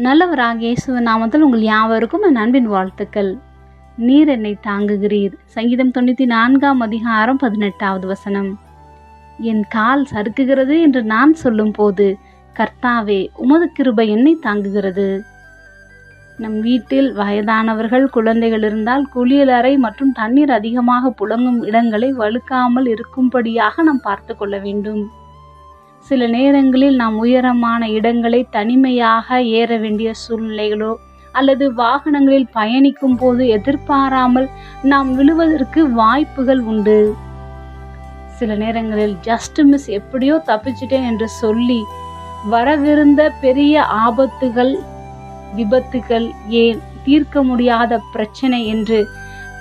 நல்லவராகிய இயேசுவின் நாமத்தில் உங்கள் யாவருக்கும் என் அன்பின் வாழ்த்துக்கள். நீர் என்னை தாங்குகிறீர். சங்கீதம் 94 18வது வசனம். என் கால் சறுக்குகிறது என்று நான் சொல்லும் போது, கர்த்தாவே உமது கிருபை என்னை தாங்குகிறது. நம் வீட்டில் வயதானவர்கள், குழந்தைகள் இருந்தால் குளியலறை மற்றும் தண்ணீர் அதிகமாக புழங்கும் இடங்களை வழுக்காமல் இருக்கும்படியாக நாம் பார்த்து கொள்ள வேண்டும். சில நேரங்களில் நாம் உயரமான இடங்களை தனிமையாக ஏற வேண்டிய சூழ்நிலைகளோ அல்லது வாகனங்களில் பயணிக்கும் போது எதிர்பாராமல் நாம் விழுவதற்கு வாய்ப்புகள் உண்டு. சில நேரங்களில் ஜஸ்ட் மிஸ், எப்படியோ தப்பிச்சிட்டேன் என்று சொல்லி வரவிருந்த பெரிய ஆபத்துகள், விபத்துகள், ஏன் தீர்க்க முடியாத பிரச்சனை என்று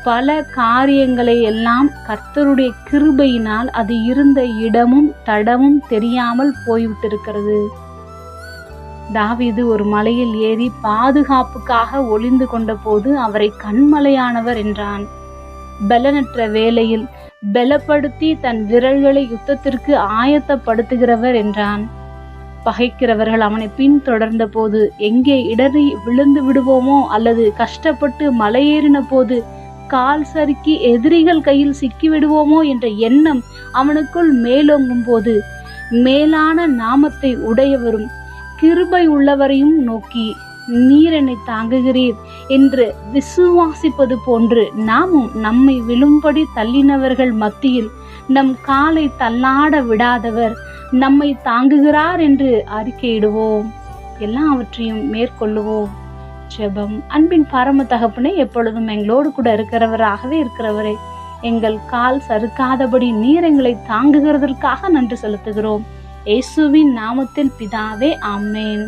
பல காரியங்களை எல்லாம் கர்த்தருடைய கிருபையினால் அது இருந்த இடமும் தடமும் தெரியாமல் போய்விட்டிருக்கிறது. தாவீது ஒரு மலையில் ஏறி பாதுகாப்புக்காக ஒளிந்து கொண்ட போது அவரை கண்மலையானவர் என்றான். பலனற்ற வேளையில் பலப்படுத்தி தன் விரல்களை யுத்தத்திற்கு ஆயத்தப்படுத்துகிறவர் என்றான். பகைக்கிறவர்கள் அவனை பின்தொடர்ந்த போது எங்கே இடறி விழுந்து விடுவோமோ அல்லது கஷ்டப்பட்டு மலையேறின போது கால் சறுக்கி எதிரிகள் கையில் சிக்கிவிடுவோமோ என்ற எண்ணம் அவனுக்குள் மேலோங்கும் போது, மேலான நாமத்தை உடையவரும் கிருபை உள்ளவரையும் நோக்கி நீர் என்னை தாங்குகிறீர் என்று விசுவாசிப்பது போன்று நாமும் நம்மை விழும்படி தள்ளினவர்கள் மத்தியில் நம் காலை தள்ளாட விடாதவர் நம்மை தாங்குகிறார் என்று அறிக்கையிடுவோம். எல்லாவற்றையும் மேற்கொள்ளுவோம். ஜெபம். அன்பின் பரம தகப்பனே, எப்பொழுதும் எங்களோடு கூட இருக்கிறவரே, எங்கள் கால் சறுக்காதபடி நீர் எங்களை தாங்குகிறதற்காக நன்றி செலுத்துகிறோம். இயேசுவின் நாமத்தில் பிதாவே, ஆமென்.